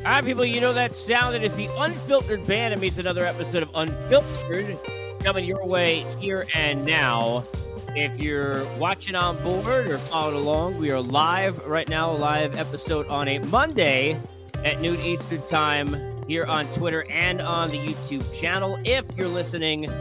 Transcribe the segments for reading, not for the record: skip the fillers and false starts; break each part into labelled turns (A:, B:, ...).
A: All right, people, you know that sound. It is the Unfiltered Band. It means another episode of Unfiltered coming your way here and now. If you're watching on board or following along, we are live right now, a live episode on a Monday at noon Eastern time here on Twitter and on the YouTube channel. If you're listening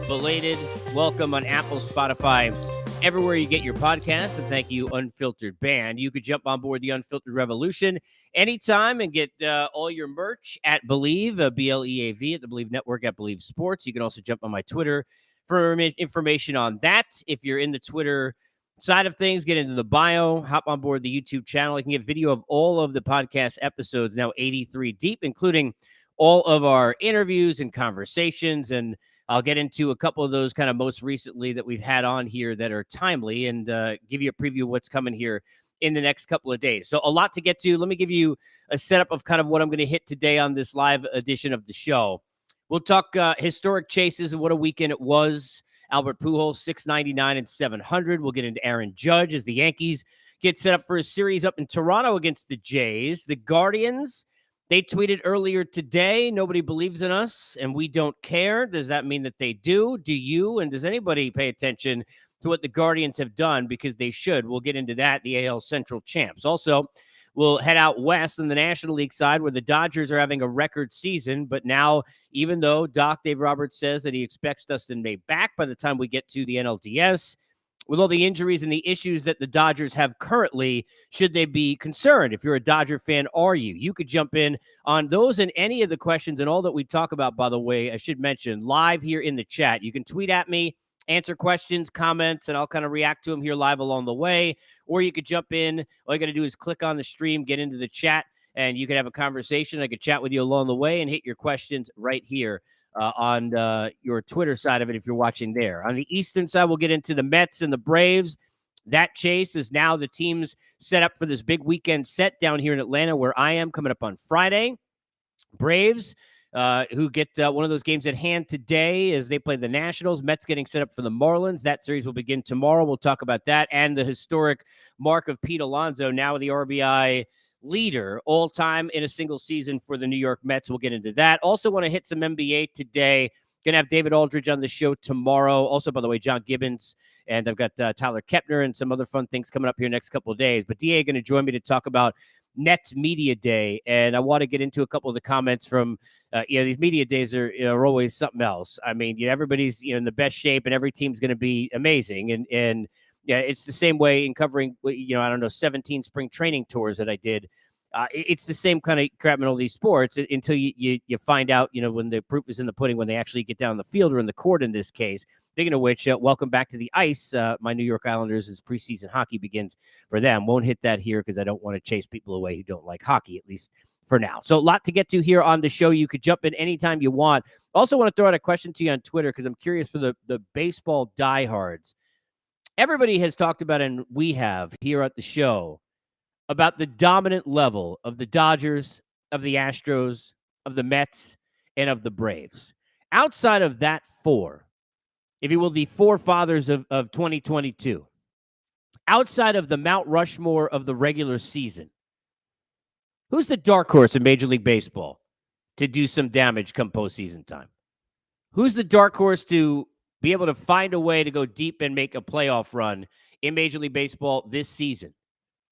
A: belated, welcome on Apple, Spotify, everywhere you get your podcasts. And thank you, Unfiltered Band. You could jump on board the Unfiltered Revolution anytime and get all your merch at Believe, BLEAV, at the Believe Network, at Believe Sports. You can also jump on my Twitter for information on that. If you're in the Twitter side of things, get into the bio, hop on board the YouTube channel. You can get video of all of the podcast episodes, now 83 deep, including all of our interviews and conversations. And I'll get into a couple of those kind of most recently that we've had on here that are timely and give you a preview of what's coming here in the next couple of days. So a lot to get to. Let me give you a setup of kind of what I'm going to hit today on this live edition of the show. We'll talk historic chases and what a weekend it was. Albert Pujols, 699 and 700. We'll get into Aaron Judge as the Yankees get set up for a series up in Toronto against the Jays. The Guardians, they tweeted earlier today, nobody believes in us and we don't care. Does that mean that they do? Do you? And does anybody pay attention to what the Guardians have done? Because they should. We'll get into that, the AL Central champs. Also, we'll head out west in the National League side where the Dodgers are having a record season. But now, even though Dave Roberts says that he expects Dustin May back by the time we get to the NLDS, with all the injuries and the issues that the Dodgers have currently, should they be concerned? If you're a Dodger fan, are you? You could jump in on those and any of the questions and all that we talk about, by the way, I should mention, live here in the chat. You can tweet at me, answer questions, comments, and I'll kind of react to them here live along the way. Or you could jump in. All you got to do is click on the stream, get into the chat, and you can have a conversation. I could chat with you along the way and hit your questions right here on your Twitter side of it if you're watching there. On the Eastern side, we'll get into the Mets and the Braves. That chase is now the teams set up for this big weekend set down here in Atlanta where I am coming up on Friday. Braves, who get one of those games at hand today as they play the Nationals. Mets getting set up for the Marlins. That series will begin tomorrow. We'll talk about that and the historic mark of Pete Alonso, now the RBI leader all time in a single season for the New York Mets. We'll get into that. Also want to hit some NBA today. Going to have David Aldridge on the show tomorrow. Also, by the way, John Gibbons, and I've got Tyler Kepner and some other fun things coming up here next couple of days. But DA going to join me to talk about Nets Media Day, and I want to get into a couple of the comments from, these media days are always something else. I mean, everybody's in the best shape, and every team's going to be amazing, and yeah, it's the same way in covering, I don't know, 17 spring training tours that I did. It's the same kind of crap in all these sports until you find out, when the proof is in the pudding, when they actually get down the field or in the court in this case. Speaking of which, welcome back to the ice. My New York Islanders, as preseason hockey begins for them. Won't hit that here because I don't want to chase people away who don't like hockey, at least for now. So a lot to get to here on the show. You could jump in anytime you want. Also want to throw out a question to you on Twitter because I'm curious for the baseball diehards. Everybody has talked about, and we have here at the show, about the dominant level of the Dodgers, of the Astros, of the Mets, and of the Braves. Outside of that four, if you will, the forefathers of 2022, outside of the Mount Rushmore of the regular season, who's the dark horse in Major League Baseball to do some damage come postseason time? Who's the dark horse to be able to find a way to go deep and make a playoff run in Major League Baseball this season?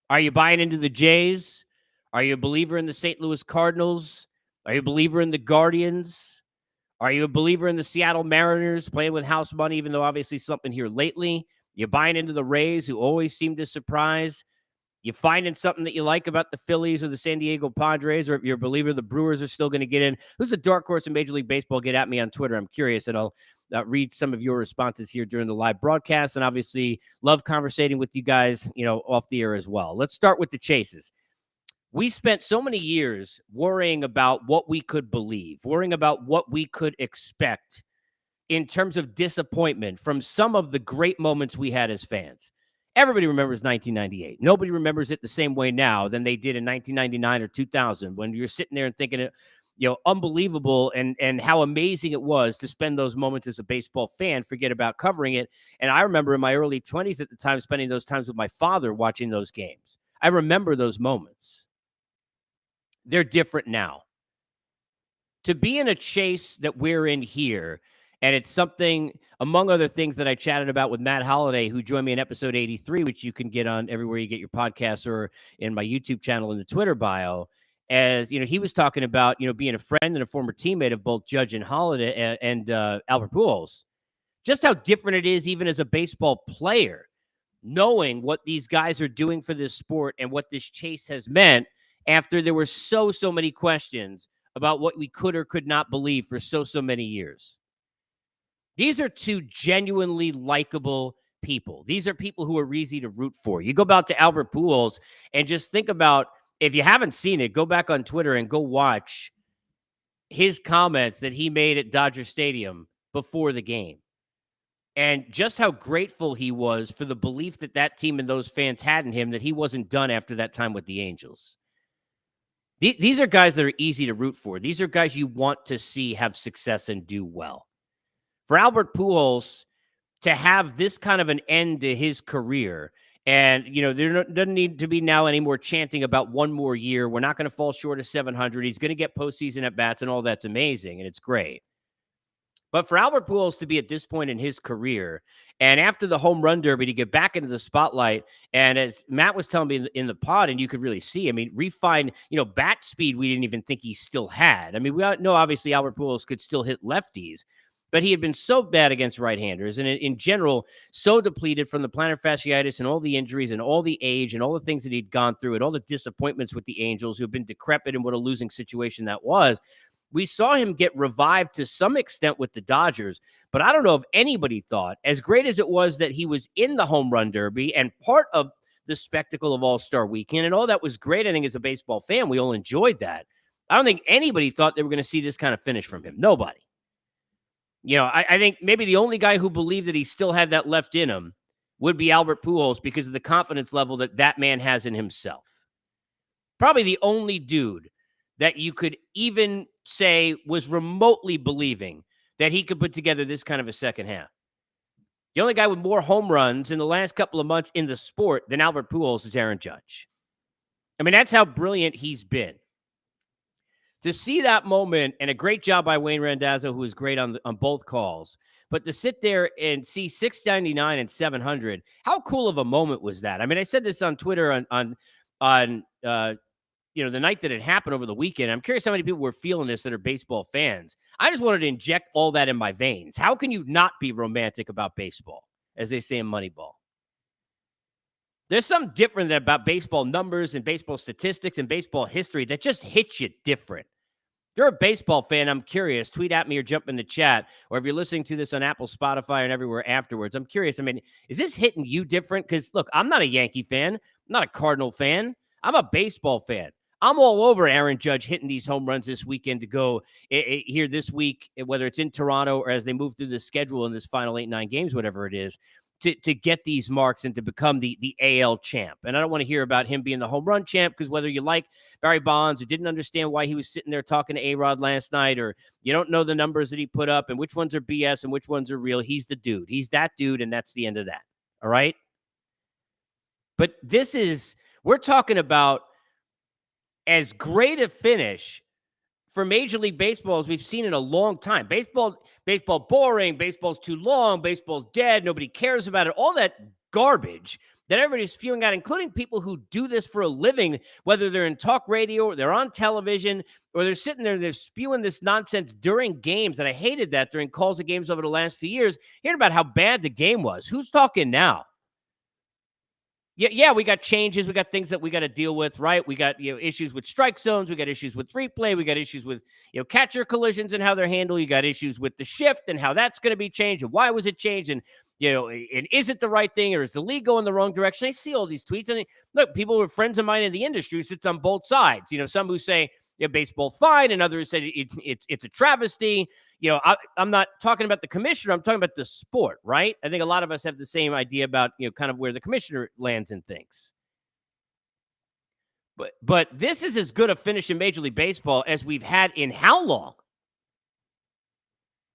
A: Are you buying into the Jays? Are you a believer in the St. Louis Cardinals? Are you a believer in the Guardians? Are you a believer in the Seattle Mariners playing with house money, even though obviously something here lately? You buying into the Rays, who always seem to surprise? You finding something that you like about the Phillies or the San Diego Padres, or if you're a believer the Brewers are still going to get in? Who's the dark horse in Major League Baseball? Get at me on Twitter. I'm curious, and I'll read some of your responses here during the live broadcast, and obviously love conversating with you guys, off the air as well. Let's start with the chases. We spent so many years worrying about what we could believe, worrying about what we could expect in terms of disappointment from some of the great moments we had as fans. Everybody remembers 1998. Nobody remembers it the same way now than they did in 1999 or 2000 when you're sitting there and thinking, unbelievable and how amazing it was to spend those moments as a baseball fan, forget about covering it. And I remember in my early 20s at the time spending those times with my father watching those games. I remember those moments. They're different now. To be in a chase that we're in here, and it's something, among other things, that I chatted about with Matt Holliday, who joined me in episode 83, which you can get on everywhere you get your podcasts or in my YouTube channel in the Twitter bio. As you know, he was talking about, being a friend and a former teammate of both Judge and Holliday and Albert Pujols. Just how different it is, even as a baseball player, knowing what these guys are doing for this sport and what this chase has meant after there were so many questions about what we could or could not believe for so many years. These are two genuinely likable people. These are people who are easy to root for. You go back to Albert Pujols and just think about, if you haven't seen it, go back on Twitter and go watch his comments that he made at Dodger Stadium before the game. And just how grateful he was for the belief that that team and those fans had in him, that he wasn't done after that time with the Angels. These are guys that are easy to root for. These are guys you want to see have success and do well. For Albert Pujols to have this kind of an end to his career, and, there doesn't need to be now any more chanting about one more year. We're not going to fall short of 700. He's going to get postseason at bats and all that's amazing, and it's great. But for Albert Pujols to be at this point in his career, and after the home run derby to get back into the spotlight, and as Matt was telling me in the pod, and you could really see, refined, bat speed we didn't even think he still had. We know obviously Albert Pujols could still hit lefties, but he had been so bad against right-handers, and in general, so depleted from the plantar fasciitis and all the injuries and all the age and all the things that he'd gone through and all the disappointments with the Angels, who have been decrepit and what a losing situation that was. We saw him get revived to some extent with the Dodgers, but I don't know if anybody thought, as great as it was that he was in the home run derby and part of the spectacle of All-Star Weekend, and all that was great. I think as a baseball fan, we all enjoyed that. I don't think anybody thought they were going to see this kind of finish from him. Nobody. I think maybe the only guy who believed that he still had that left in him would be Albert Pujols, because of the confidence level that that man has in himself. Probably the only dude that you could even say was remotely believing that he could put together this kind of a second half. The only guy with more home runs in the last couple of months in the sport than Albert Pujols is Aaron Judge. That's how brilliant he's been. To see that moment, and a great job by Wayne Randazzo, who was great on both calls, but to sit there and see 699 and 700, how cool of a moment was that? I said this on Twitter on the night that it happened over the weekend. I'm curious how many people were feeling this that are baseball fans. I just wanted to inject all that in my veins. How can you not be romantic about baseball, as they say in Moneyball? There's something different about baseball numbers and baseball statistics and baseball history that just hits you different. If you're a baseball fan, I'm curious. Tweet at me or jump in the chat. Or if you're listening to this on Apple, Spotify, and everywhere afterwards, I'm curious. Is this hitting you different? Because, look, I'm not a Yankee fan. I'm not a Cardinal fan. I'm a baseball fan. I'm all over Aaron Judge hitting these home runs this weekend to go here this week, whether it's in Toronto or as they move through the schedule in this final 8-9 games, whatever it is, to get these marks and to become the AL champ. And I don't want to hear about him being the home run champ, because whether you like Barry Bonds or didn't understand why he was sitting there talking to A-Rod last night, or you don't know the numbers that he put up and which ones are BS and which ones are real, he's the dude. He's that dude, and that's the end of that. All right? But we're talking about as great a finish for Major League Baseball as we've seen in a long time. Baseball boring, baseball's too long, baseball's dead, nobody cares about it. All that garbage that everybody's spewing out, including people who do this for a living, whether they're in talk radio or they're on television or they're sitting there and they're spewing this nonsense during games. And I hated that during calls of games over the last few years, hearing about how bad the game was. Who's talking now? Yeah, we got changes. We got things that we got to deal with, right? We got, issues with strike zones. We got issues with replay. We got issues with, catcher collisions and how they're handled. You got issues with the shift and how that's going to be changed and why was it changed, and, and is it the right thing, or is the league going the wrong direction? I see all these tweets, and look, people who are friends of mine in the industry sits on both sides. Some who say, baseball's fine, and others say it's a travesty. I'm not talking about the commissioner. I'm talking about the sport, right? I think a lot of us have the same idea about, kind of where the commissioner lands in things. But this is as good a finish in Major League Baseball as we've had in how long?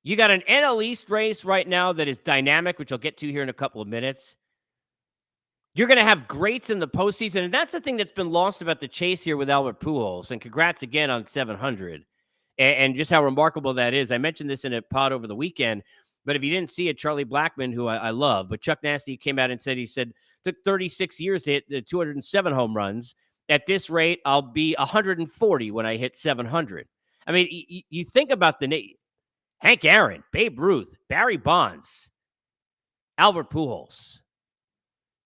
A: You got an NL East race right now that is dynamic, which I'll get to here in a couple of minutes. You're going to have greats in the postseason, and that's the thing that's been lost about the chase here with Albert Pujols. And congrats again on 700, and just how remarkable that is. I mentioned this in a pod over the weekend, but if you didn't see it, Charlie Blackmon, who I love, but Chuck Nasty came out and said took 36 years to hit the 207 home runs. At this rate, I'll be 140 when I hit 700. I mean, you think about the name: Hank Aaron, Babe Ruth, Barry Bonds, Albert Pujols.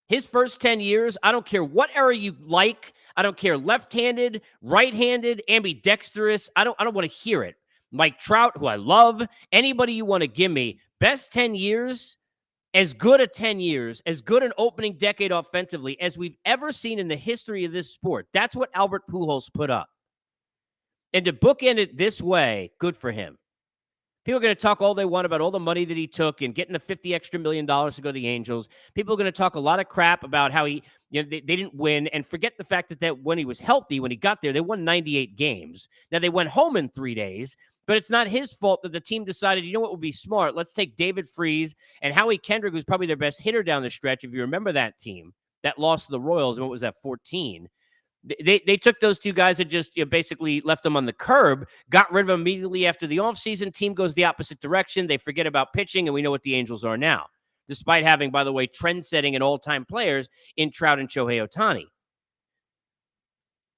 A: His first 10 years, I don't care what era you like. I don't care left-handed, right-handed, ambidextrous. I don't want to hear it. Mike Trout, who I love, anybody you want to give me, best 10 years, as good a 10 years, as good an opening decade offensively as we've ever seen in the history of this sport. That's what Albert Pujols put up. And to bookend it this way, good for him. People are going to talk all they want about all the money that he took and getting the $50 extra million to go to the Angels. People are going to talk a lot of crap about how they didn't win, and forget the fact that when he was healthy, when he got there, they won 98 games. Now, they went home in 3 days, but it's not his fault that the team decided, you know what would be smart? Let's take David Freese and Howie Kendrick, who's probably their best hitter down the stretch, if you remember that team that lost to the Royals, and what was that, 14? They took those two guys and just basically left them on the curb, got rid of them immediately after the offseason. Team goes the opposite direction. They forget about pitching, and we know what the Angels are now, despite having, by the way, trend-setting and all-time players in Trout and Shohei Ohtani.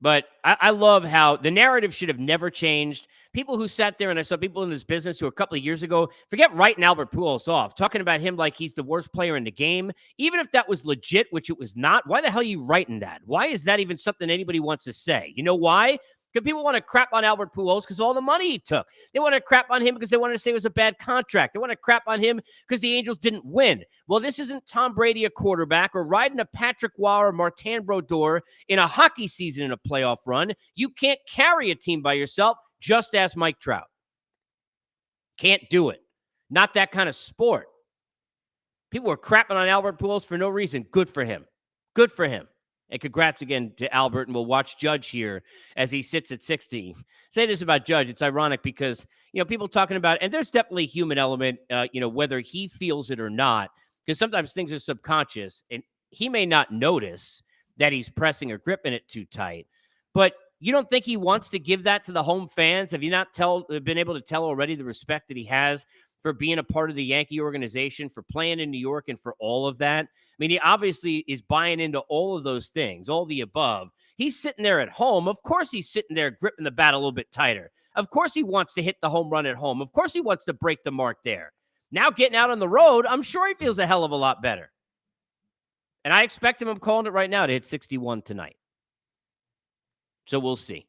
A: But I love how the narrative should have never changed. People who sat there, and I saw people in this business who a couple of years ago, forget writing Albert Pujols off, talking about him like he's the worst player in the game. Even if that was legit, which it was not, why the hell are you writing that? Why is that even something anybody wants to say? You know why? Because people want to crap on Albert Pujols because all the money he took. They want to crap on him because they want to say it was a bad contract. They want to crap on him because the Angels didn't win. Well, this isn't Tom Brady, a quarterback, or riding a Patrick Waugh or Martin Brodeur in a hockey season in a playoff run. You can't carry a team by yourself. Just ask Mike Trout. Can't do it. Not that kind of sport. People were crapping on Albert Pujols for no reason. Good for him. Good for him. And congrats again to Albert, and we'll watch Judge here as he sits at 60. Say this about Judge. It's ironic because, people talking about, and there's definitely a human element, whether he feels it or not, because sometimes things are subconscious, and he may not notice that he's pressing or gripping it too tight. But you don't think he wants to give that to the home fans? Have you not been able to tell already the respect that he has for being a part of the Yankee organization, for playing in New York, and for all of that? I mean, he obviously is buying into all of those things, all the above. He's sitting there at home. Of course he's sitting there gripping the bat a little bit tighter. Of course he wants to hit the home run at home. Of course he wants to break the mark there. Now getting out on the road, I'm sure he feels a hell of a lot better. And I expect him, I'm calling it right now, to hit 61 tonight. So we'll see.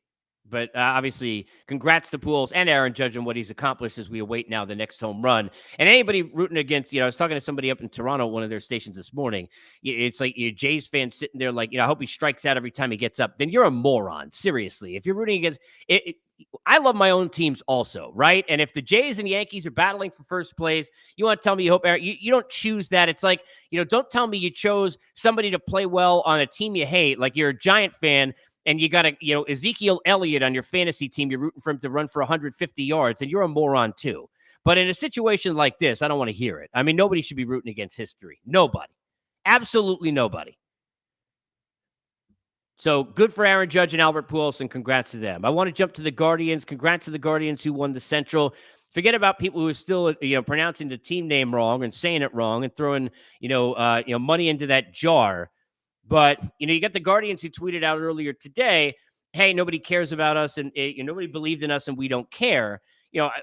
A: But obviously, congrats to Pujols and Aaron Judge on what he's accomplished as we await now the next home run. And anybody rooting against, I was talking to somebody up in Toronto, one of their stations this morning. It's like Jays fans sitting there like, I hope he strikes out every time he gets up. Then you're a moron. Seriously. If you're rooting against it, I love my own teams also, right? And if the Jays and Yankees are battling for first place, you want to tell me you hope Aaron, you don't choose that. It's like, don't tell me you chose somebody to play well on a team you hate. Like you're a Giant fan, and you got Ezekiel Elliott on your fantasy team. You're rooting for him to run for 150 yards, and you're a moron too. But in a situation like this, I don't want to hear it. I mean, nobody should be rooting against history. Nobody. Absolutely nobody. So good for Aaron Judge and Albert Pujols, and congrats to them. I want to jump to the Guardians. Congrats to the Guardians who won the Central. Forget about people who are still, pronouncing the team name wrong and saying it wrong and throwing, money into that jar. But, you got the Guardians who tweeted out earlier today, hey, nobody cares about us, and nobody believed in us, and we don't care.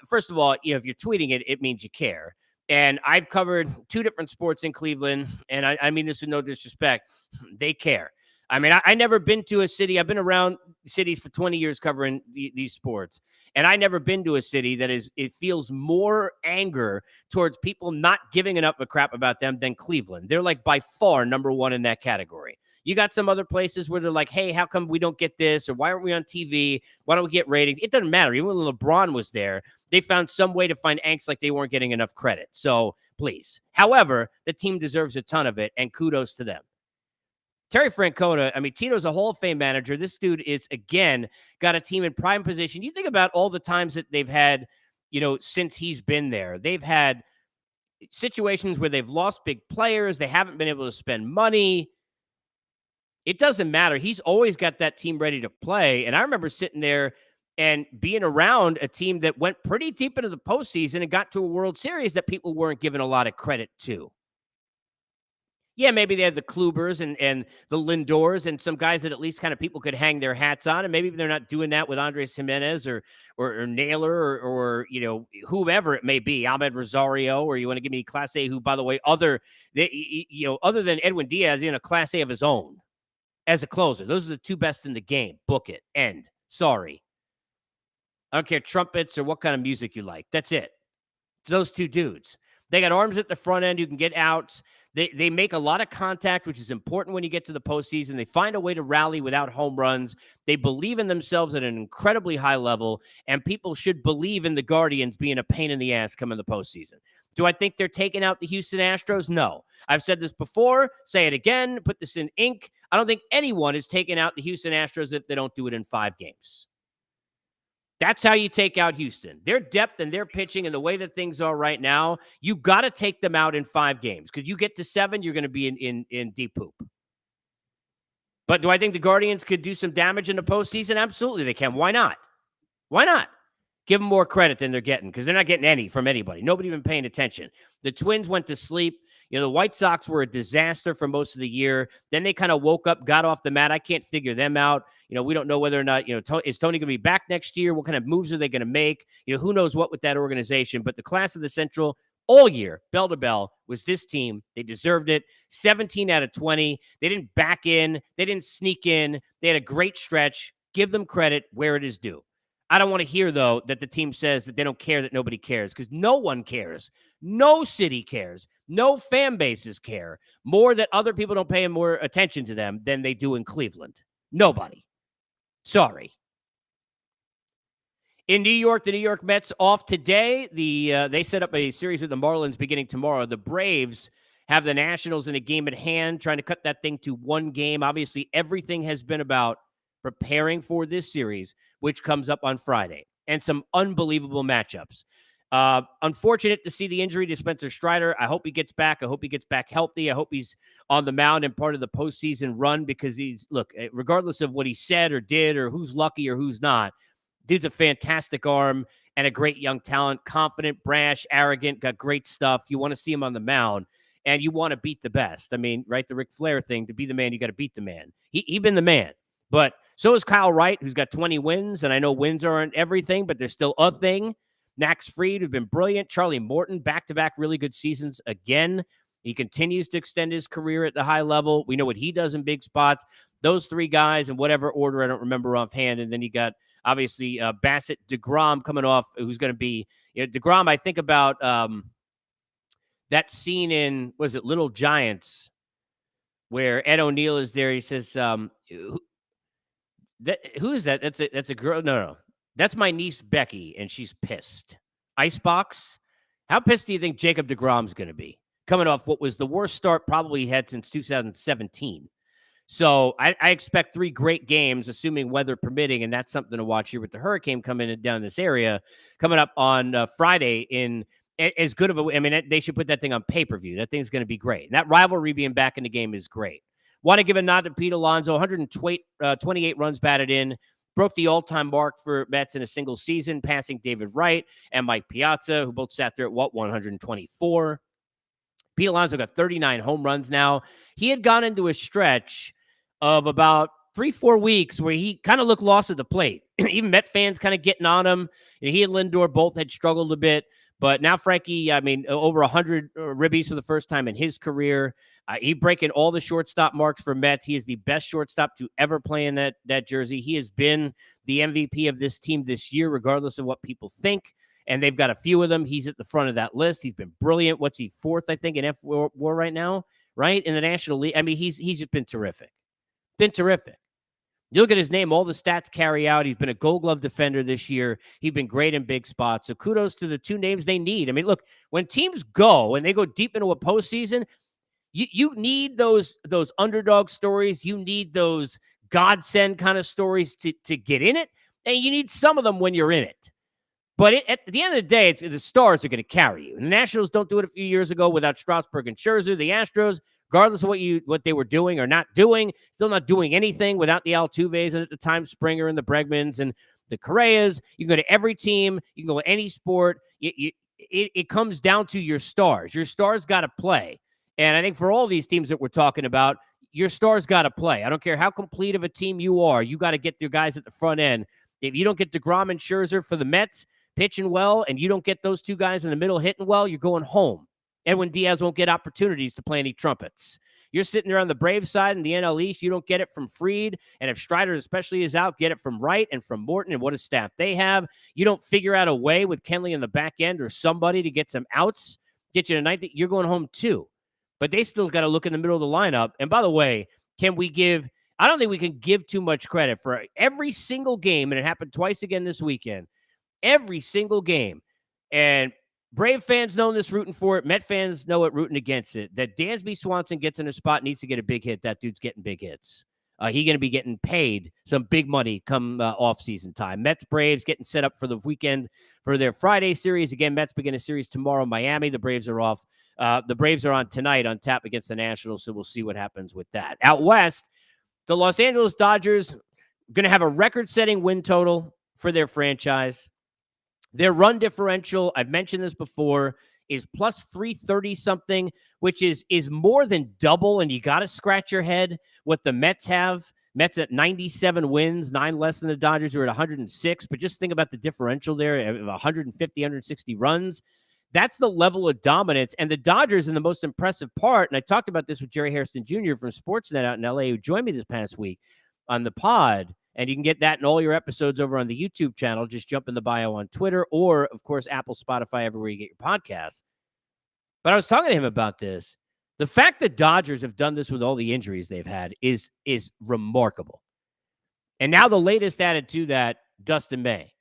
A: First of all, if you're tweeting it, it means you care. And I've covered 2 different sports in Cleveland, and I mean this with no disrespect. They care. I mean, I never been to a city. I've been around cities for 20 years covering these sports. And I never been to a city that it feels more anger towards people not giving enough of a crap about them than Cleveland. They're like by far number 1 in that category. You got some other places where they're like, hey, how come we don't get this? Or why aren't we on TV? Why don't we get ratings? It doesn't matter. Even when LeBron was there, they found some way to find angst like they weren't getting enough credit. So please. However, the team deserves a ton of it, and kudos to them. Terry Francona, I mean, Tito's a Hall of Fame manager. This dude is, again, got a team in prime position. You think about all the times that they've had, since he's been there. They've had situations where they've lost big players. They haven't been able to spend money. It doesn't matter. He's always got that team ready to play. And I remember sitting there and being around a team that went pretty deep into the postseason and got to a World Series that people weren't giving a lot of credit to. Yeah, maybe they had the Klubers and the Lindors and some guys that at least kind of people could hang their hats on. And maybe they're not doing that with Andres Jimenez or Naylor or whoever it may be, Ahmed Rosario, or you want to give me Class A, who, by the way, other than Edwin Diaz, in a Class A of his own as a closer. Those are the two best in the game. Book it. End. Sorry. I don't care trumpets or what kind of music you like. That's it. It's those two dudes. They got arms at the front end. You can get outs. They make a lot of contact, which is important when you get to the postseason. They find a way to rally without home runs. They believe in themselves at an incredibly high level, and people should believe in the Guardians being a pain in the ass coming the postseason. Do I think they're taking out the Houston Astros? No. I've said this before, say it again, put this in ink. I don't think anyone is taking out the Houston Astros if they don't do it in 5 games. That's how you take out Houston. Their depth and their pitching and the way that things are right now, you got to take them out in 5 games. Because you get to 7, you're going to be in deep poop. But do I think the Guardians could do some damage in the postseason? Absolutely they can. Why not? Why not? Give them more credit than they're getting, because they're not getting any from anybody. Nobody even paying attention. The Twins went to sleep. The White Sox were a disaster for most of the year. Then they kind of woke up, got off the mat. I can't figure them out. We don't know whether or not, is Tony going to be back next year? What kind of moves are they going to make? Who knows what with that organization. But the class of the Central all year, bell to bell, was this team. They deserved it. 17 out of 20. They didn't back in. They didn't sneak in. They had a great stretch. Give them credit where it is due. I don't want to hear, though, that the team says that they don't care, that nobody cares, because no one cares. No city cares. No fan bases care more that other people don't pay more attention to them than they do in Cleveland. Nobody. Sorry. In New York, the New York Mets off today. They set up a series with the Marlins beginning tomorrow. The Braves have the Nationals in a game at hand, trying to cut that thing to 1 game. Obviously, everything has been about preparing for this series, which comes up on Friday, and some unbelievable matchups. Unfortunate to see the injury to Spencer Strider. I hope he gets back. I hope he gets back healthy. I hope he's on the mound and part of the postseason run, because regardless of what he said or did or who's lucky or who's not, dude's a fantastic arm and a great young talent, confident, brash, arrogant, got great stuff. You want to see him on the mound, and you want to beat the best. I mean, right? The Ric Flair thing, to be the man, you got to beat the man. He been the man. But so is Kyle Wright, who's got 20 wins. And I know wins aren't everything, but there's still a thing. Max Fried, who's been brilliant. Charlie Morton, back-to-back really good seasons again. He continues to extend his career at the high level. We know what he does in big spots. Those 3 guys, in whatever order, I don't remember offhand. And then you got, obviously, Bassett, DeGrom coming off, who's going to be, DeGrom, I think about that scene in, was it Little Giants, where Ed O'Neill is there. He says, who is that? That's a girl. No. That's my niece, Becky, and she's pissed. Icebox. How pissed do you think Jacob DeGrom's going to be? Coming off what was the worst start probably he had since 2017. So I expect 3 great games, assuming weather permitting, and that's something to watch here with the hurricane coming in down this area, coming up on Friday in as good of a, I mean, they should put that thing on pay-per-view. That thing's going to be great. And that rivalry being back in the game is great. Want to give a nod to Pete Alonso, 128 runs batted in, broke the all-time mark for Mets in a single season, passing David Wright and Mike Piazza, who both sat there at 124. Pete Alonso got 39 home runs now. He had gone into a stretch of about 3-4 weeks where he kind of looked lost at the plate. Even Met fans kind of getting on him. He and Lindor both had struggled a bit. But now Frankie, over 100 ribbies for the first time in his career. He breaking all the shortstop marks for Mets. He is the best shortstop to ever play in that jersey. He has been the MVP of this team this year, regardless of what people think. And they've got a few of them. He's at the front of that list. He's been brilliant. What's he, 4th, I think, in F4 right now, right? In the National League. I mean, he's just been terrific. Been terrific. You look at his name, all the stats carry out. He's been a Gold Glove defender this year. He's been great in big spots. So kudos to the 2 names they need. I mean, look, when teams go and they go deep into a postseason, you need those underdog stories. You need those godsend kind of stories to get in it. And you need some of them when you're in it. But at the end of the day, it's the stars are going to carry you. And the Nationals don't do it a few years ago without Strasburg and Scherzer. The Astros regardless of what they were doing or not doing, still not doing anything without the Altuves and at the time Springer and the Bregmans and the Correas. You can go to every team. You can go to any sport. It comes down to your stars. Your stars got to play. And I think for all these teams that we're talking about, your stars got to play. I don't care how complete of a team you are. You got to get your guys at the front end. If you don't get DeGrom and Scherzer for the Mets pitching well, and you don't get those two guys in the middle hitting well, you're going home. Edwin Diaz won't get opportunities to play any trumpets. You're sitting there on the Braves side in the NL East. You don't get it from Fried. And if Strider especially is out, get it from Wright and from Morton and what a staff they have. You don't figure out a way with Kenley in the back end or somebody to get some outs, get you tonight, that you're going home too. But they still got to look in the middle of the lineup. And by the way, I don't think we can give too much credit for every single game, and it happened twice again this weekend, every single game. And Brave fans know this, rooting for it. Met fans know it, rooting against it. That Dansby Swanson gets in a spot, needs to get a big hit. That dude's getting big hits. He's going to be getting paid some big money come off-season time. Mets, Braves getting set up for the weekend for their Friday series. Again, Mets begin a series tomorrow in Miami. The Braves are off. The Braves are on tonight on tap against the Nationals, so we'll see what happens with that. Out west, the Los Angeles Dodgers going to have a record-setting win total for their franchise. Their run differential, I've mentioned this before, is plus 330-something, which is more than double, and you got to scratch your head what the Mets have. Mets at 97 wins, 9 less than the Dodgers, who are at 106. But just think about the differential there of 150, 160 runs. That's the level of dominance. And the Dodgers, in the most impressive part, and I talked about this with Jerry Hairston Jr. from Sportsnet out in L.A., who joined me this past week on the pod, and you can get that in all your episodes over on the YouTube channel. Just jump in the bio on Twitter or, of course, Apple, Spotify, everywhere you get your podcasts. But I was talking to him about this. The fact that Dodgers have done this with all the injuries they've had is remarkable. And now the latest added to that, Dustin May.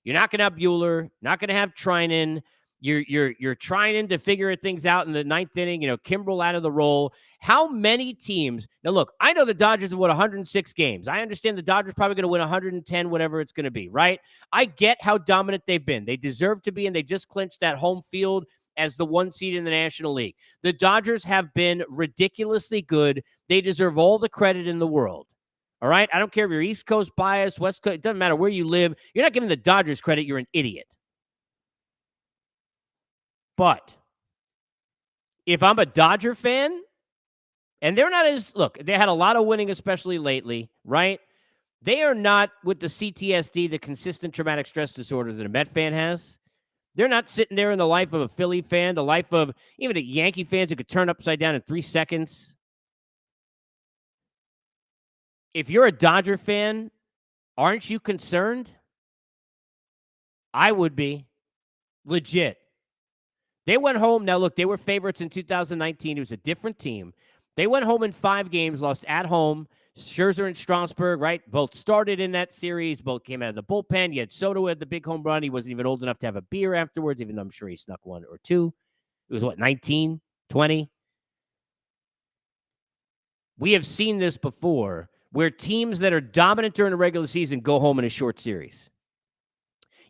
A: You're not going to have Buehler, not going to have Trinan. You're trying to figure things out in the ninth inning. Kimbrel out of the role. How many teams? Now, look, I know the Dodgers have won 106 games. I understand the Dodgers probably going to win 110, whatever it's going to be, right? I get how dominant they've been. They deserve to be, and they just clinched that home field as the 1 seed in the National League. The Dodgers have been ridiculously good. They deserve all the credit in the world. All right? I don't care if you're East Coast bias, West Coast. It doesn't matter where you live. You're not giving the Dodgers credit. You're an idiot. But if I'm a Dodger fan, and they're not they had a lot of winning, especially lately, right? They are not with the CTSD, the consistent traumatic stress disorder that a Met fan has. They're not sitting there in the life of a Philly fan, the life of even a Yankee fans who could turn upside down in 3 seconds. If you're a Dodger fan, aren't you concerned? I would be. Legit. They went home. Now, look, they were favorites in 2019. It was a different team. They went home in 5 games, lost at home. Scherzer and Strasburg, right? Both started in that series. Both came out of the bullpen. You had Soto had the big home run. He wasn't even old enough to have a beer afterwards, even though I'm sure he snuck 1 or 2. It was, 19, 20? We have seen this before, where teams that are dominant during the regular season go home in a short series.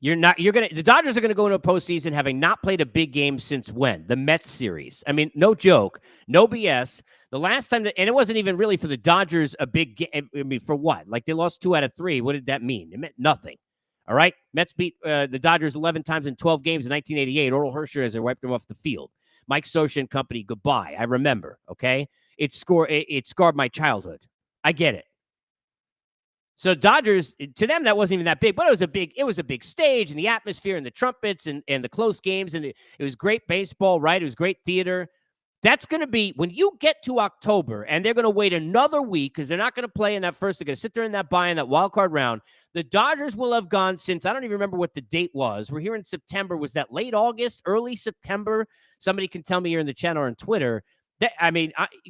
A: The Dodgers are going to go into a postseason having not played a big game since when? The Mets series. I mean, no joke, no BS. The last time and it wasn't even really for the Dodgers a big game. I mean, for what? Like, they lost 2 out of 3. What did that mean? It meant nothing. All right. Mets beat the Dodgers 11 times in 12 games in 1988. Oral Hershiser as they wiped them off the field. Mike Scioscia and company, goodbye. I remember. Okay. It scarred my childhood. I get it. So Dodgers, to them, that wasn't even that big, but it was a big stage, and the atmosphere and the trumpets and the close games, and it was great baseball, right? It was great theater. That's going to be, when you get to October, and they're going to wait another week because they're not going to play in that first, they're going to sit there in that bye in that wild card round. The Dodgers will have gone since, I don't even remember what the date was. We're here in September. Was that late August, early September? Somebody can tell me here in the channel or on Twitter.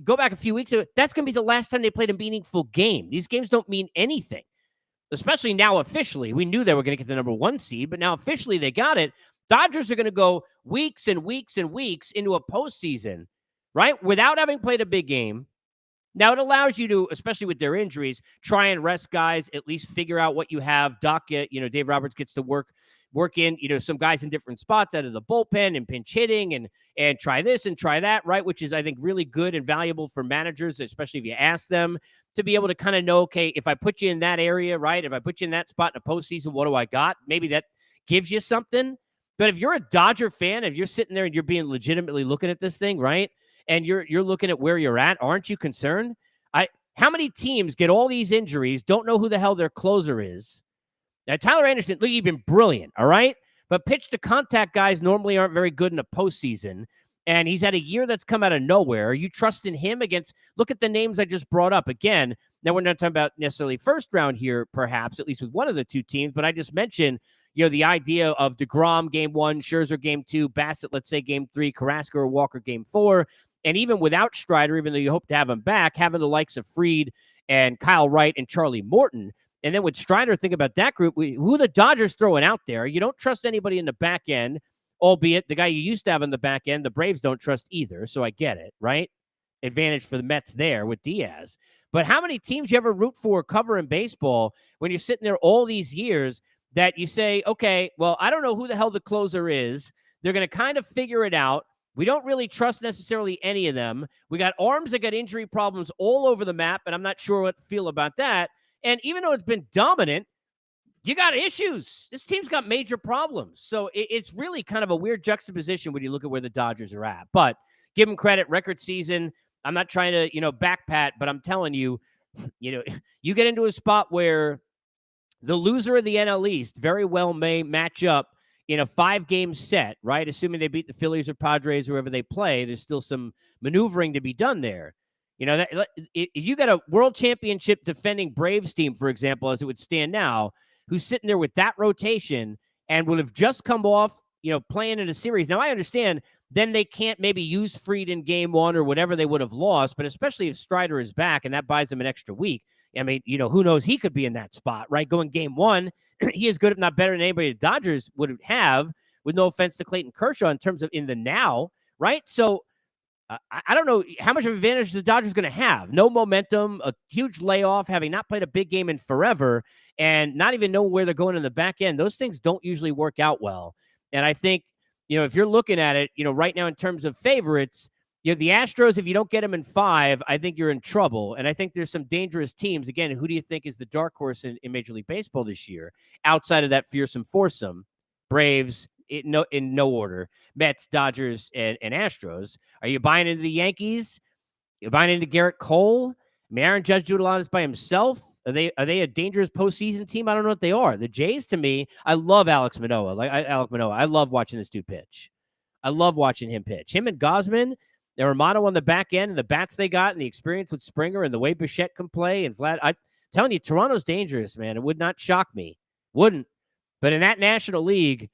A: Go back a few weeks ago. That's going to be the last time they played a meaningful game. These games don't mean anything, especially now officially. We knew they were going to get the number 1 seed, but now officially they got it. Dodgers are going to go weeks and weeks and weeks into a postseason, right, without having played a big game. Now, it allows you to, especially with their injuries, try and rest guys, at least figure out what you have. Dave Roberts gets to work work in, some guys in different spots out of the bullpen and pinch hitting and try this and try that, right? Which is, I think, really good and valuable for managers, especially if you ask them to be able to kind of know, okay, if I put you in that area, right? If I put you in that spot in a postseason, what do I got? Maybe that gives you something. But if you're a Dodger fan, if you're sitting there and you're being legitimately looking at this thing, right? And you're looking at where you're at, aren't you concerned? How many teams get all these injuries, don't know who the hell their closer is? Now, Tyler Anderson, look, he's been brilliant, all right? But pitch to contact guys normally aren't very good in a postseason. And he's had a year that's come out of nowhere. Are you trusting him against, look at the names I just brought up again. Now, we're not talking about necessarily first round here, perhaps, at least with one of the two teams, but I just mentioned, the idea of DeGrom game 1, Scherzer game 2, Bassett, let's say game 3, Carrasco or Walker game 4. And even without Strider, even though you hope to have him back, having the likes of Fried and Kyle Wright and Charlie Morton. And then with Strider, think about that group. Who the Dodgers throwing out there? You don't trust anybody in the back end, albeit the guy you used to have in the back end, the Braves don't trust either. So I get it, right? Advantage for the Mets there with Diaz. But how many teams you ever root for cover in baseball when you're sitting there all these years that you say, okay, well, I don't know who the hell the closer is. They're going to kind of figure it out. We don't really trust necessarily any of them. We got arms that got injury problems all over the map, and I'm not sure what to feel about that. And even though it's been dominant, you got issues. This team's got major problems. So it's really kind of a weird juxtaposition when you look at where the Dodgers are at. But give them credit, record season. I'm not trying to, backpat, but I'm telling you, you get into a spot where the loser of the NL East very well may match up in a 5-game set, right? Assuming they beat the Phillies or Padres, whoever they play, there's still some maneuvering to be done there. If you got a world championship defending Braves team, for example, as it would stand now, who's sitting there with that rotation and would have just come off, playing in a series. Now, I understand then they can't maybe use Fried in game 1 or whatever they would have lost, but especially if Strider is back and that buys them an extra week. I mean, who knows? He could be in that spot, right? Going game 1, he is good, if not better than anybody the Dodgers would have, with no offense to Clayton Kershaw in terms of in the now, right? So I don't know how much of an advantage the Dodgers are going to have. No momentum, a huge layoff, having not played a big game in forever, and not even know where they're going in the back end. Those things don't usually work out well. And I think, if you're looking at it, right now in terms of favorites, the Astros, if you don't get them in 5, I think you're in trouble. And I think there's some dangerous teams. Again, who do you think is the dark horse in Major League Baseball this year? Outside of that fearsome foursome, Braves, in no order, Mets, Dodgers, and Astros. Are you buying into the Yankees? You're buying into Garrett Cole? I mean, Aaron Judge doing a lot of this by himself. Are they a dangerous postseason team? I don't know what they are. The Jays, to me, I love Alex Manoah. Alek Manoah. I love watching this dude pitch. I love watching him pitch. Him and Gosman, their Romano on the back end, and the bats they got, and the experience with Springer, and the way Bichette can play, and Vlad. I'm telling you, Toronto's dangerous, man. It would not shock me. Wouldn't. But in that National League,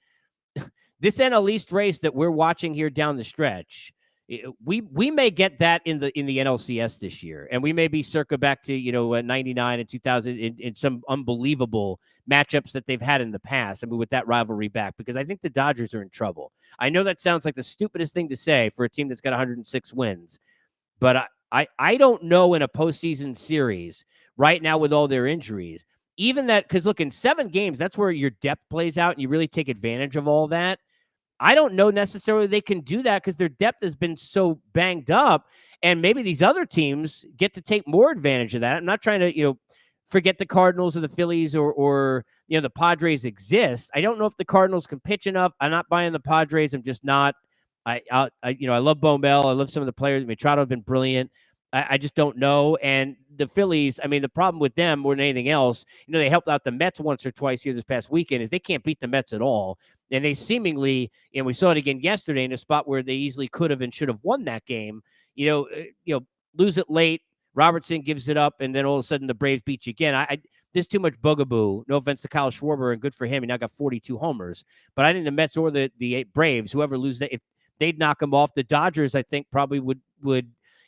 A: this NL East race that we're watching here down the stretch, we may get that in the NLCS this year, and we may be circa back to 99 and 2000 in some unbelievable matchups that they've had in the past. I mean, with that rivalry back, because I think the Dodgers are in trouble. I know that sounds like the stupidest thing to say for a team that's got 106 wins, but I don't know in a postseason series right now with all their injuries, even that, because look, in 7 games, that's where your depth plays out, and you really take advantage of all that. I don't know necessarily they can do that because their depth has been so banged up, and maybe these other teams get to take more advantage of that. I'm not trying to, forget the Cardinals or the Phillies or the Padres exist. I don't know if the Cardinals can pitch enough. I'm not buying the Padres. I'm just not. I love Bo Mel. I love some of the players. Machado have been brilliant. I just don't know. And the Phillies, I mean, the problem with them more than anything else, they helped out the Mets once or twice here this past weekend, is they can't beat the Mets at all. And they seemingly, and we saw it again yesterday in a spot where they easily could have and should have won that game, lose it late. Robertson gives it up, and then all of a sudden the Braves beat you again. There's too much bugaboo. No offense to Kyle Schwarber, and good for him. He now got 42 homers. But I think the Mets or the Braves, whoever loses that, if they'd knock them off, the Dodgers, I think, probably would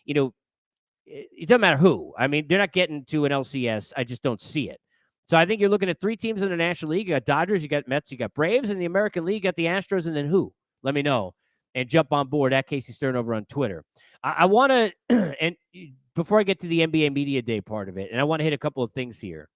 A: it doesn't matter who. I mean, they're not getting to an LCS. I just don't see it. So I think you're looking at 3 teams in the National League. You got Dodgers, you got Mets, you got Braves. In the American League, you got the Astros, and then who? Let me know. And jump on board at Casey Stern over on Twitter. I want to, and before I get to the NBA Media Day part of it, and I want to hit a couple of things here.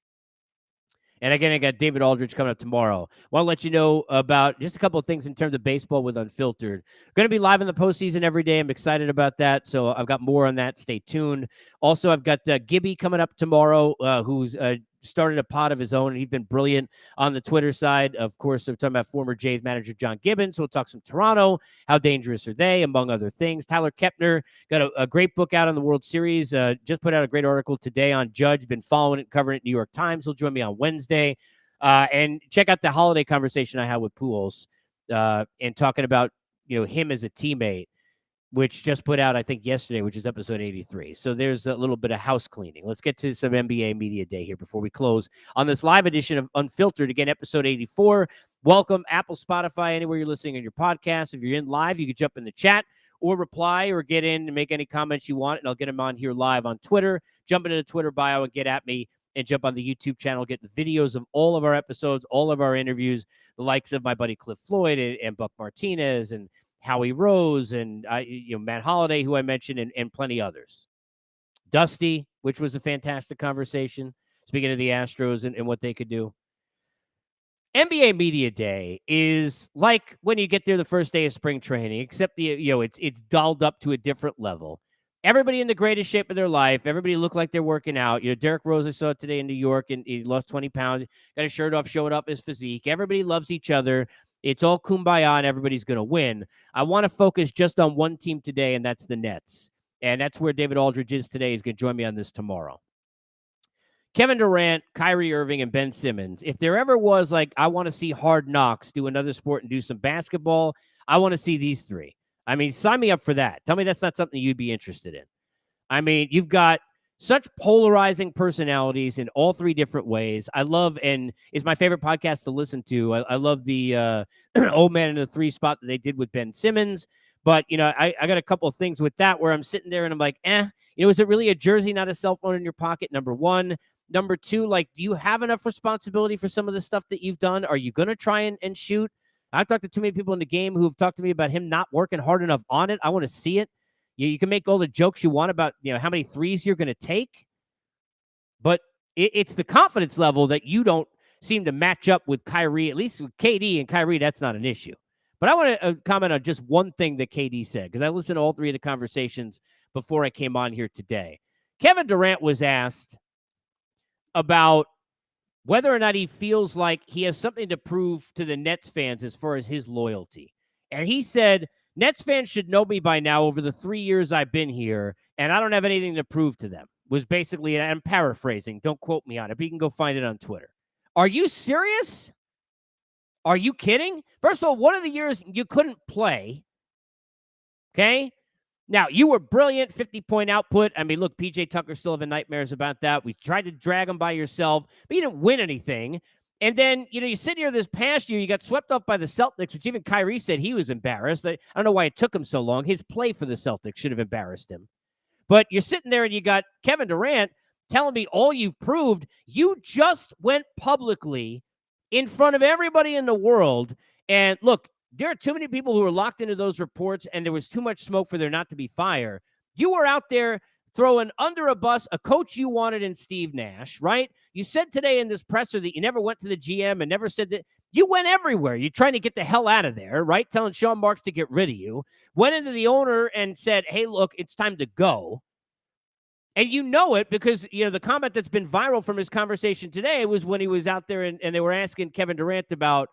A: And again, I got David Aldridge coming up tomorrow. Want to let you know about just a couple of things in terms of baseball with Unfiltered. Going to be live in the postseason every day. I'm excited about that. So I've got more on that. Stay tuned. Also, I've got Gibby coming up tomorrow, who's started a pod of his own, and he's been brilliant on the Twitter side. Of course, we're talking about former Jays manager John Gibbons. So we'll talk some Toronto. How dangerous are they, among other things. Tyler Kepner got a great book out on the World Series. Just put out a great article today on Judge. Been following it, covering it New York Times. He'll join me on Wednesday. And check out the holiday conversation I had with Pujols and talking about, him as a teammate, which just put out, I think, yesterday, which is episode 83. So there's a little bit of house cleaning. Let's get to some NBA Media Day here before we close on this live edition of Unfiltered. Again, episode 84. Welcome, Apple, Spotify, anywhere you're listening on your podcast. If you're in live, you can jump in the chat or reply or get in and make any comments you want, and I'll get them on here live on Twitter. Jump into the Twitter bio and get at me, and jump on the YouTube channel, get the videos of all of our episodes, all of our interviews, the likes of my buddy Cliff Floyd and Buck Martinez and Howie Rose and Matt Holliday, who I mentioned, and plenty others. Dusty, which was a fantastic conversation, speaking of the Astros and what they could do. NBA Media Day is like when you get there the first day of spring training, except it's dolled up to a different level. Everybody in the greatest shape of their life. Everybody looked like they're working out. Derek Rose, I saw today in New York, and he lost 20 pounds. Got his shirt off, showing off his physique. Everybody loves each other. It's all kumbaya, and everybody's going to win. I want to focus just on one team today, and that's the Nets. And that's where David Aldridge is today. He's going to join me on this tomorrow. Kevin Durant, Kyrie Irving, and Ben Simmons. If there ever was, I want to see Hard Knocks do another sport and do some basketball, I want to see these three. I mean, sign me up for that. Tell me that's not something you'd be interested in. I mean, you've got such polarizing personalities in all three different ways. I love, and it's my favorite podcast to listen to. I love the Old Man in the Three spot that they did with Ben Simmons. But, I got a couple of things with that where I'm sitting there and I'm like, is it really a jersey, not a cell phone in your pocket? Number one. Number two, do you have enough responsibility for some of the stuff that you've done? Are you going to try and shoot? I've talked to too many people in the game who have talked to me about him not working hard enough on it. I want to see it. You can make all the jokes you want about, how many threes you're going to take. But it's the confidence level that you don't seem to match up with Kyrie. At least with KD and Kyrie, that's not an issue. But I want to comment on just one thing that KD said, because I listened to all three of the conversations before I came on here today. Kevin Durant was asked about whether or not he feels like he has something to prove to the Nets fans as far as his loyalty. And he said, Nets fans should know me by now over the 3 years I've been here, and I don't have anything to prove to them, was basically, and I'm paraphrasing, don't quote me on it, but you can go find it on Twitter. Are you serious? Are you kidding? First of all, one of the years you couldn't play, okay? Now, you were brilliant, 50-point output. I mean, look, P.J. Tucker still having nightmares about that. We tried to drag him by yourself, but you didn't win anything. And then, you sit here this past year, you got swept off by the Celtics, which even Kyrie said he was embarrassed. I don't know why it took him so long. His play for the Celtics should have embarrassed him. But you're sitting there and you got Kevin Durant telling me all you've proved. You just went publicly in front of everybody in the world. And look, there are too many people who are locked into those reports, and there was too much smoke for there not to be fire. You were out there throwing under a bus a coach you wanted in Steve Nash, right? You said today in this presser that you never went to the GM and never said that. You went everywhere. You're trying to get the hell out of there, right? Telling Sean Marks to get rid of you. Went into the owner and said, hey, look, it's time to go. And you know it because, the comment that's been viral from his conversation today was when he was out there and they were asking Kevin Durant about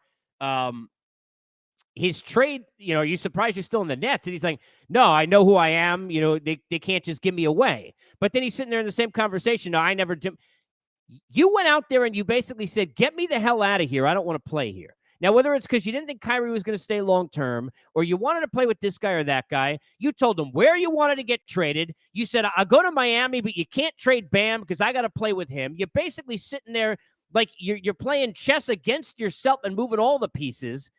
A: his trade. Are you surprised you're still in the Nets? And he's like, no, I know who I am. They can't just give me away. But then he's sitting there in the same conversation. No, I never did. You went out there and you basically said, get me the hell out of here. I don't want to play here. Now, whether it's because you didn't think Kyrie was going to stay long-term or you wanted to play with this guy or that guy, you told him where you wanted to get traded. You said, I'll go to Miami, but you can't trade Bam because I got to play with him. You're basically sitting there like you're playing chess against yourself and moving all the pieces.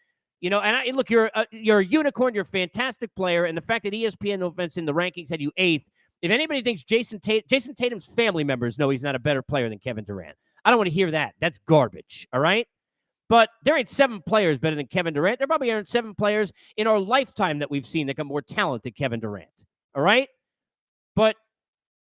A: And look, you're a unicorn. You're a fantastic player. And the fact that ESPN, no offense, in the rankings had you 8th, if anybody thinks Jason Tatum's family members know he's not a better player than Kevin Durant, I don't want to hear that. That's garbage, all right? But there ain't 7 players better than Kevin Durant. There probably aren't 7 players in our lifetime that we've seen that got more talent than Kevin Durant, all right?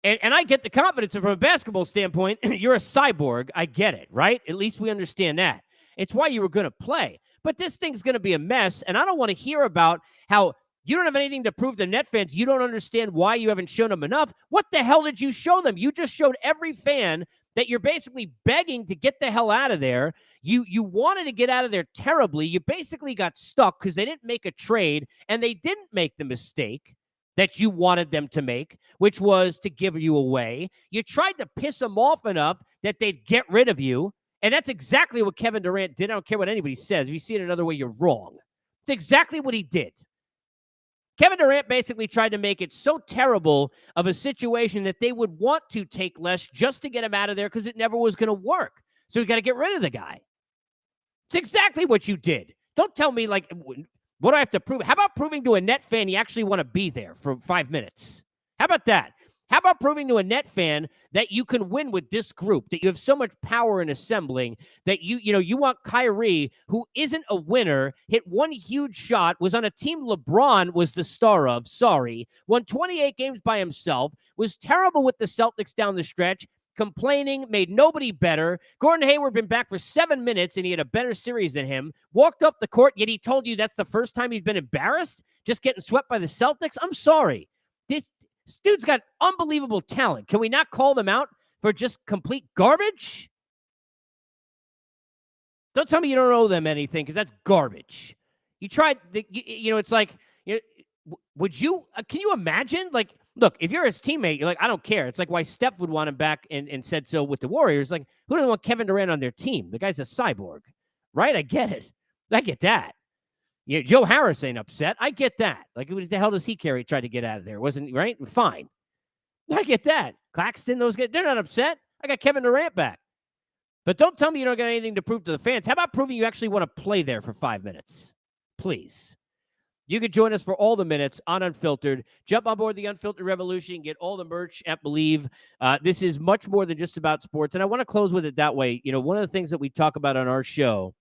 A: And I get the confidence. And from a basketball standpoint, you're a cyborg. I get it, right? At least we understand that. It's why you were going to play. But this thing's going to be a mess. And I don't want to hear about how you don't have anything to prove to Net fans. You don't understand why you haven't shown them enough. What the hell did you show them? You just showed every fan that you're basically begging to get the hell out of there. You wanted to get out of there terribly. You basically got stuck because they didn't make a trade, and they didn't make the mistake that you wanted them to make, which was to give you away. You tried to piss them off enough that they'd get rid of you, and that's exactly what Kevin Durant did. I don't care what anybody says. If you see it another way, you're wrong. It's exactly what he did. Kevin Durant basically tried to make it so terrible of a situation that they would want to take less just to get him out of there because it never was going to work. So you got to get rid of the guy. It's exactly what you did. Don't tell me, like, what do I have to prove? How about proving to a Net fan you actually want to be there for 5 minutes? How about that? How about proving to a Net fan that you can win with this group, that you have so much power in assembling, that you want Kyrie, who isn't a winner, hit one huge shot, was on a team LeBron was the star of, won 28 games by himself, was terrible with the Celtics down the stretch, complaining, made nobody better. Gordon Hayward been back for 7 minutes, and he had a better series than him. Walked off the court, yet he told you that's the first time he's been embarrassed, just getting swept by the Celtics. I'm sorry. This dude's got unbelievable talent. Can we not call them out for just complete garbage? Don't tell me you don't owe them anything, because that's garbage. You tried, it's like, would you, can you imagine? Like, look, if you're his teammate, you're like, I don't care. It's like why Steph would want him back and said so with the Warriors. Like, who doesn't want Kevin Durant on their team? The guy's a cyborg, right? I get it. I get that. Joe Harris ain't upset. I get that. Like, what the hell does he care? He tried to get out of there. Wasn't right? Fine. I get that. Claxton, those guys, they're not upset. I got Kevin Durant back. But don't tell me you don't got anything to prove to the fans. How about proving you actually want to play there for 5 minutes? Please. You can join us for all the minutes on Unfiltered. Jump on board the Unfiltered Revolution. Get all the merch at Believe. This is much more than just about sports. And I want to close with it that way. One of the things that we talk about on our show,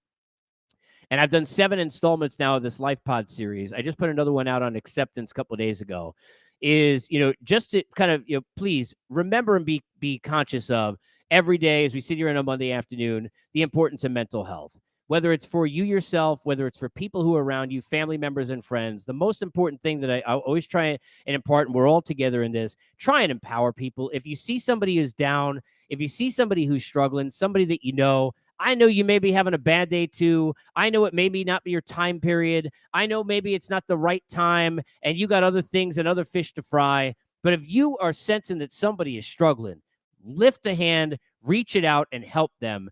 A: and I've done 7 installments now of this Life Pod series. I just put another one out on acceptance a couple of days ago. Is, just to kind of, please remember and be conscious of every day as we sit here on a Monday afternoon, the importance of mental health. Whether it's for you yourself, whether it's for people who are around you, family members and friends, the most important thing that I always try and impart, and we're all together in this, try and empower people. If you see somebody who's down, if you see somebody who's struggling, somebody that I know you may be having a bad day too. I know it may not be your time period. I know maybe it's not the right time and you got other things and other fish to fry. But if you are sensing that somebody is struggling, lift a hand, reach it out and help them.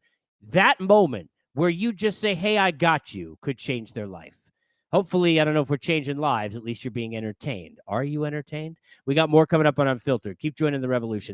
A: That moment where you just say, hey, I got you, could change their life. Hopefully, I don't know if we're changing lives. At least you're being entertained. Are you entertained? We got more coming up on Unfiltered. Keep joining the revolution.